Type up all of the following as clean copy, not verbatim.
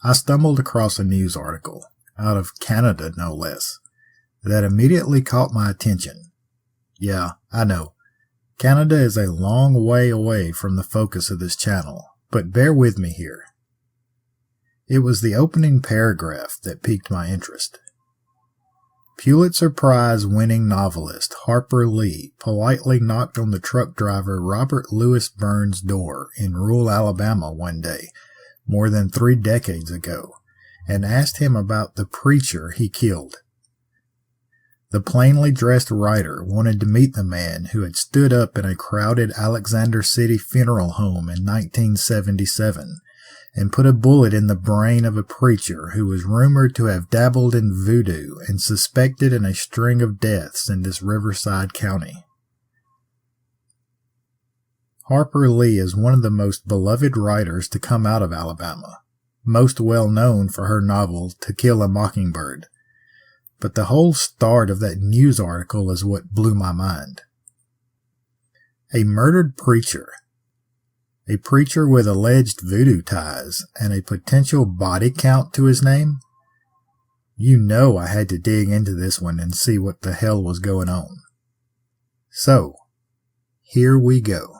I stumbled across a news article, out of Canada no less, that immediately caught my attention. Yeah, I know. Canada is a long way away from the focus of this channel, but bear with me here. It was the opening paragraph that piqued my interest. Pulitzer Prize-winning novelist Harper Lee politely knocked on the truck driver Robert Louis Burns' door in rural Alabama one day, more than 3 decades ago, and asked him about the preacher he killed. The plainly dressed writer wanted to meet the man who had stood up in a crowded Alexander City funeral home in 1977 and put a bullet in the brain of a preacher who was rumored to have dabbled in voodoo and suspected in a string of deaths in this riverside county. Harper Lee is one of the most beloved writers to come out of Alabama, most well known for her novel To Kill a Mockingbird. But the whole start of that news article is what blew my mind. A murdered preacher. A preacher with alleged voodoo ties and a potential body count to his name? You know I had to dig into this one and see what the hell was going on. So, here we go.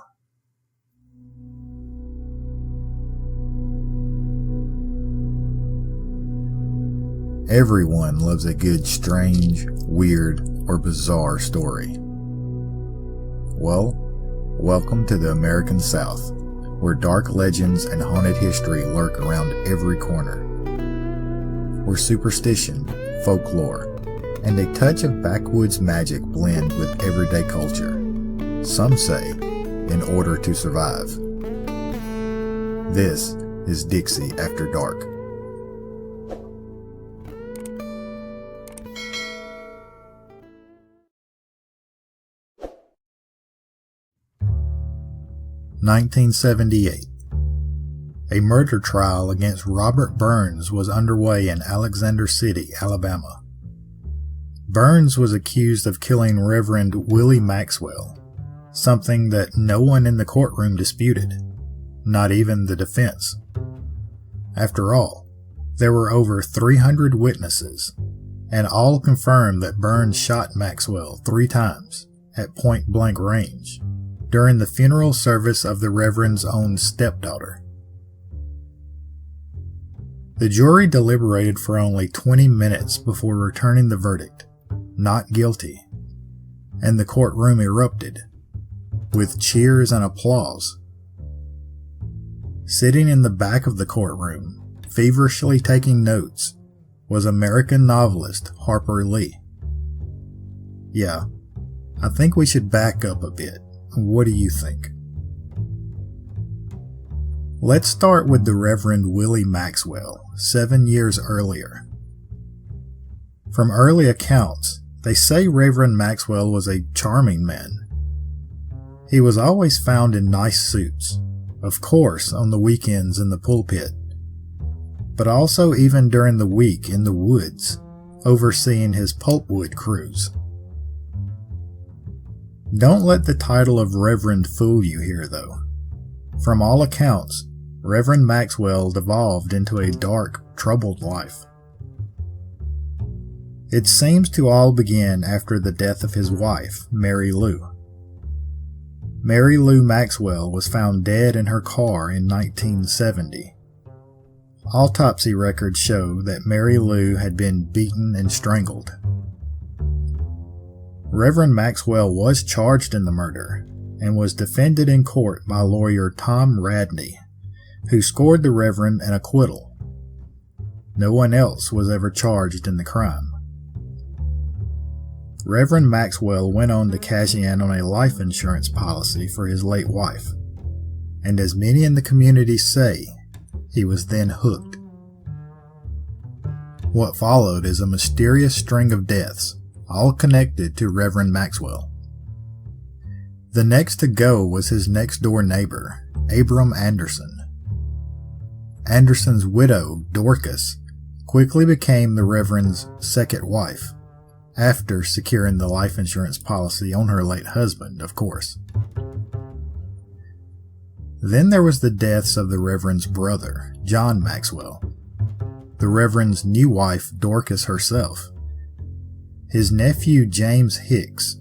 Everyone loves a good strange, weird, or bizarre story. Well, welcome to the American South, where dark legends and haunted history lurk around every corner. Where superstition, folklore, and a touch of backwoods magic blend with everyday culture. Some say, in order to survive. This is Dixie After Dark. (1978). A murder trial against Robert Burns was underway in Alexander City, Alabama. Burns was accused of killing Reverend Willie Maxwell, something that no one in the courtroom disputed, not even the defense. After all, there were over 300 witnesses, and all confirmed that Burns shot Maxwell 3 times at point-blank range during the funeral service of the Reverend's own stepdaughter. The jury deliberated for only 20 minutes before returning the verdict, not guilty, and the courtroom erupted, with cheers and applause. Sitting in the back of the courtroom, feverishly taking notes, was American novelist Harper Lee. Yeah, I think we should back up a bit. What do you think? Let's start with the Reverend Willie Maxwell, 7 years earlier. From early accounts, they say Reverend Maxwell was a charming man. He was always found in nice suits, of course on the weekends in the pulpit, but also even during the week in the woods, overseeing his pulpwood crews. Don't let the title of Reverend fool you here, though. From all accounts, Reverend Maxwell devolved into a dark, troubled life. It seems to all begin after the death of his wife, Mary Lou. Mary Lou Maxwell was found dead in her car in 1970. Autopsy records show that Mary Lou had been beaten and strangled. Reverend Maxwell was charged in the murder and was defended in court by lawyer Tom Radney, who scored the Reverend an acquittal. No one else was ever charged in the crime. Reverend Maxwell went on to cash in on a life insurance policy for his late wife, and as many in the community say, he was then hooked. What followed is a mysterious string of deaths, all connected to Reverend Maxwell. The next to go was his next-door neighbor, Abram Anderson. Anderson's widow, Dorcas, quickly became the Reverend's second wife, after securing the life insurance policy on her late husband, of course. Then there was the deaths of the Reverend's brother, John Maxwell, the Reverend's new wife Dorcas herself, his nephew James Hicks,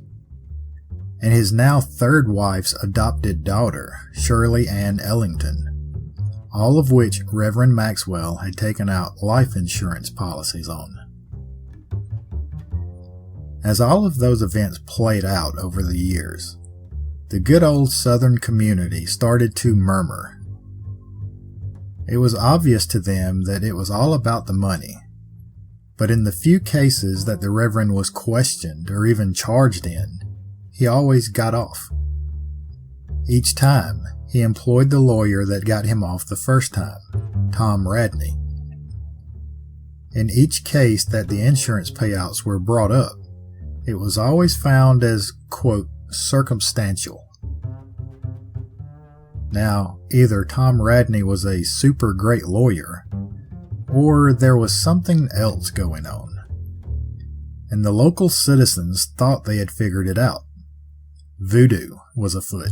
and his now third wife's adopted daughter, Shirley Ann Ellington, all of which Reverend Maxwell had taken out life insurance policies on. As all of those events played out over the years, the good old Southern community started to murmur. It was obvious to them that it was all about the money, but in the few cases that the Reverend was questioned or even charged in, he always got off. Each time, he employed the lawyer that got him off the first time, Tom Radney. In each case that the insurance payouts were brought up, it was always found as, quote, circumstantial. Now, either Tom Radney was a super great lawyer, or there was something else going on, and the local citizens thought they had figured it out. Voodoo was afoot.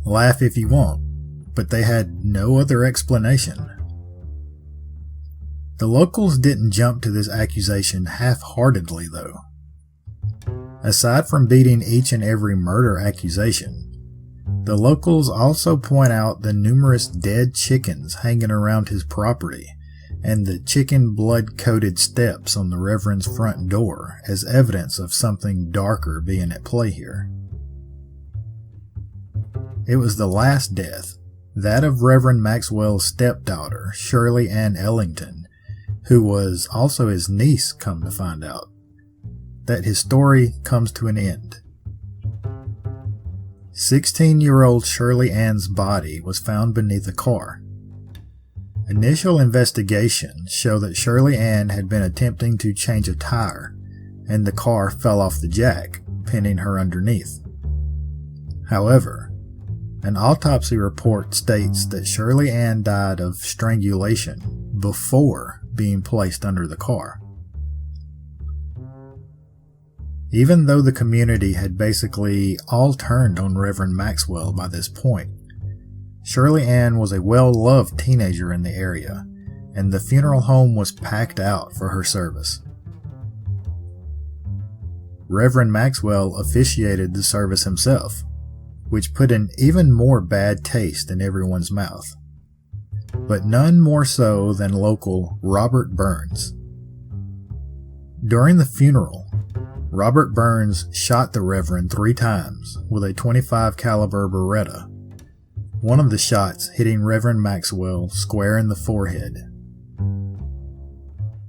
Laugh if you want, but they had no other explanation. The locals didn't jump to this accusation half-heartedly, though. Aside from beating each and every murder accusation, the locals also point out the numerous dead chickens hanging around his property and the chicken blood-coated steps on the Reverend's front door as evidence of something darker being at play here. It was the last death, that of Reverend Maxwell's stepdaughter, Shirley Ann Ellington, who was also his niece, come to find out, that his story comes to an end. 16-year-old Shirley Ann's body was found beneath a car. Initial investigations show that Shirley Ann had been attempting to change a tire, and the car fell off the jack, pinning her underneath. However, an autopsy report states that Shirley Ann died of strangulation before being placed under the car. Even though the community had basically all turned on Reverend Maxwell by this point, Shirley Ann was a well-loved teenager in the area, and the funeral home was packed out for her service. Reverend Maxwell officiated the service himself, which put an even more bad taste in everyone's mouth, but none more so than local Robert Burns. During the funeral, Robert Burns shot the Reverend 3 times with a .25 caliber Beretta, one of the shots hitting Reverend Maxwell square in the forehead.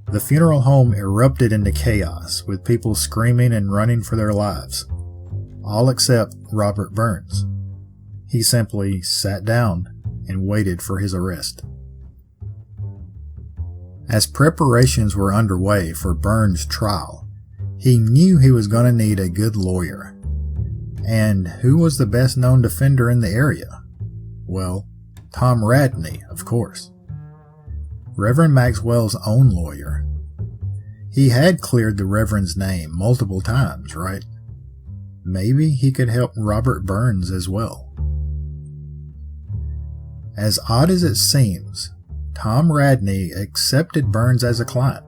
The funeral home erupted into chaos, with people screaming and running for their lives, all except Robert Burns. He simply sat down and waited for his arrest. As preparations were underway for Burns' trial, he knew he was going to need a good lawyer. And who was the best known defender in the area? Well, Tom Radney, of course. Reverend Maxwell's own lawyer. He had cleared the Reverend's name multiple times, right? Maybe he could help Robert Burns as well. As odd as it seems, Tom Radney accepted Burns as a client.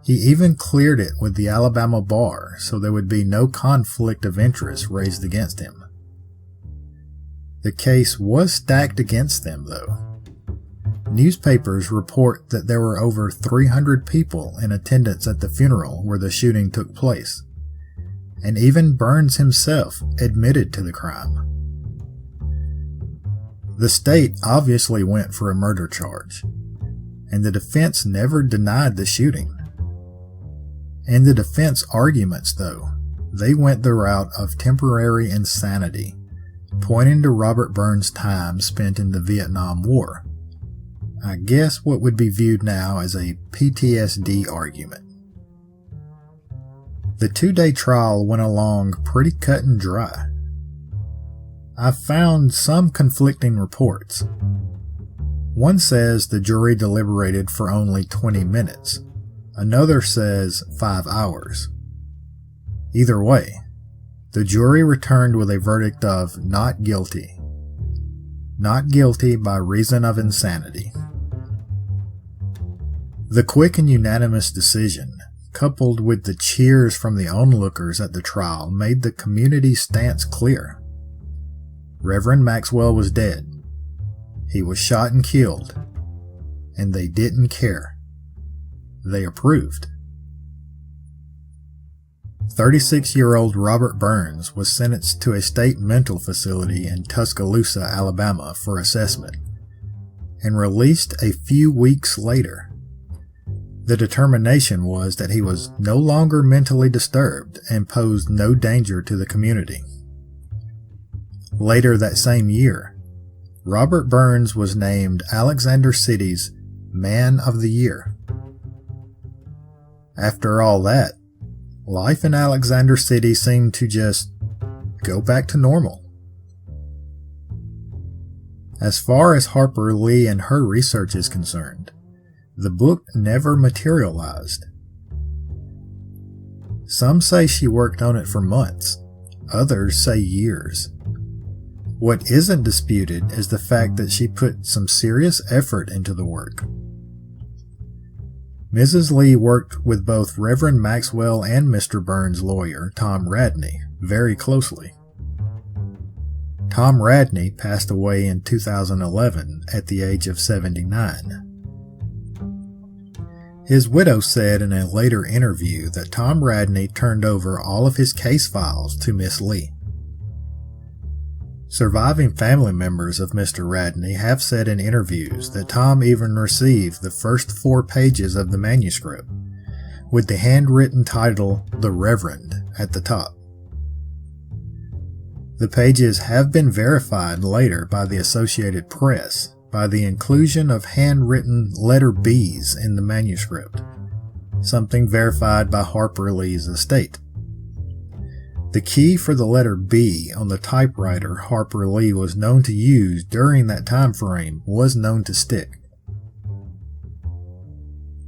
He even cleared it with the Alabama bar so there would be no conflict of interest raised against him. The case was stacked against them, though. Newspapers report that there were over 300 people in attendance at the funeral where the shooting took place, and even Burns himself admitted to the crime. The state obviously went for a murder charge, and the defense never denied the shooting. In the defense arguments, though, they went the route of temporary insanity, pointing to Robert Burns' time spent in the Vietnam War. I guess what would be viewed now as a PTSD argument. The 2-day trial went along pretty cut and dry. I've found some conflicting reports. One says the jury deliberated for only 20 minutes. Another says 5 hours. Either way, the jury returned with a verdict of not guilty. Not guilty by reason of insanity. The quick and unanimous decision, coupled with the cheers from the onlookers at the trial, made the community's stance clear. Reverend Maxwell was dead. He was shot and killed, and they didn't care. They approved. 36-year-old Robert Burns was sentenced to a state mental facility in Tuscaloosa, Alabama for assessment, and released a few weeks later. The determination was that he was no longer mentally disturbed and posed no danger to the community. Later that same year, Robert Burns was named Alexander City's Man of the Year. After all that, life in Alexander City seemed to just go back to normal. As far as Harper Lee and her research is concerned, the book never materialized. Some say she worked on it for months, others say years. What isn't disputed is the fact that she put some serious effort into the work. Mrs. Lee worked with both Reverend Maxwell and Mr. Burns' lawyer, Tom Radney, very closely. Tom Radney passed away in 2011 at the age of 79. His widow said in a later interview that Tom Radney turned over all of his case files to Miss Lee. Surviving family members of Mr. Radney have said in interviews that Tom even received the first 4 pages of the manuscript, with the handwritten title, The Reverend, at the top. The pages have been verified later by the Associated Press by the inclusion of handwritten letter B's in the manuscript, something verified by Harper Lee's estate. The key for the letter B on the typewriter Harper Lee was known to use during that time frame was known to stick.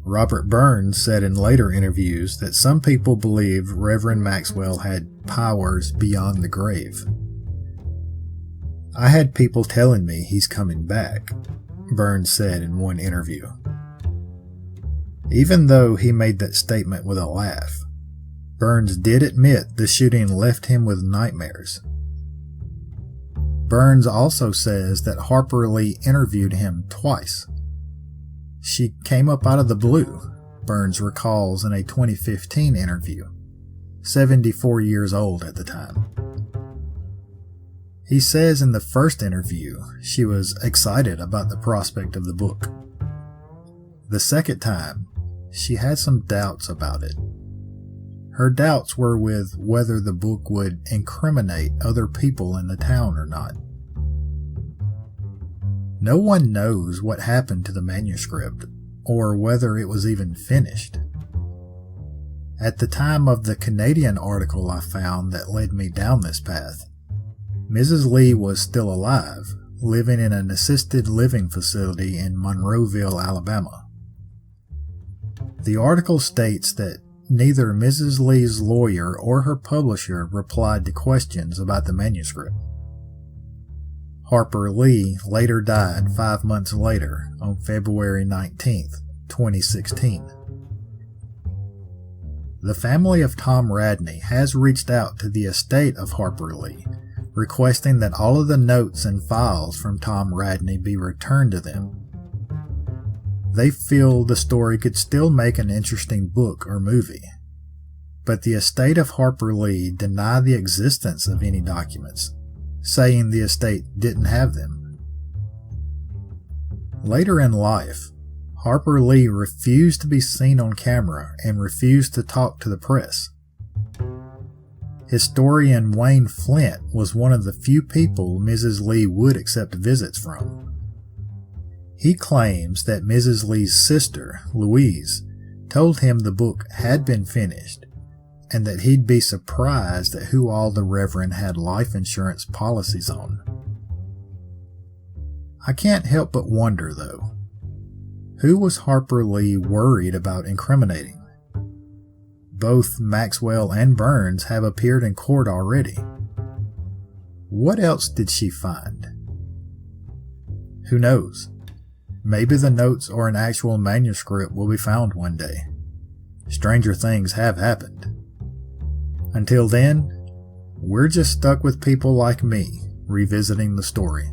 Robert Burns said in later interviews that some people believed Reverend Maxwell had powers beyond the grave. "I had people telling me he's coming back," Burns said in one interview. Even though he made that statement with a laugh, Burns did admit the shooting left him with nightmares. Burns also says that Harper Lee interviewed him twice. She came up out of the blue, Burns recalls in a 2015 interview, 74 years old at the time. He says in the first interview she was excited about the prospect of the book. The second time, she had some doubts about it. Her doubts were with whether the book would incriminate other people in the town or not. No one knows what happened to the manuscript, or whether it was even finished. At the time of the Canadian article I found that led me down this path, Mrs. Lee was still alive, living in an assisted living facility in Monroeville, Alabama. The article states that neither Mrs. Lee's lawyer or her publisher replied to questions about the manuscript. Harper Lee later died 5 months later on February 19, 2016. The family of Tom Radney has reached out to the estate of Harper Lee, requesting that all of the notes and files from Tom Radney be returned to them. They feel the story could still make an interesting book or movie, but the estate of Harper Lee deny the existence of any documents, saying the estate didn't have them. Later in life, Harper Lee refused to be seen on camera and refused to talk to the press. Historian Wayne Flint was one of the few people Mrs. Lee would accept visits from. He claims that Mrs. Lee's sister, Louise, told him the book had been finished, and that he'd be surprised at who all the Reverend had life insurance policies on. I can't help but wonder, though, who was Harper Lee worried about incriminating? Both Maxwell and Burns have appeared in court already. What else did she find? Who knows? maybe the notes or an actual manuscript will be found one day. Stranger things have happened. Until then, we're just stuck with people like me revisiting the story.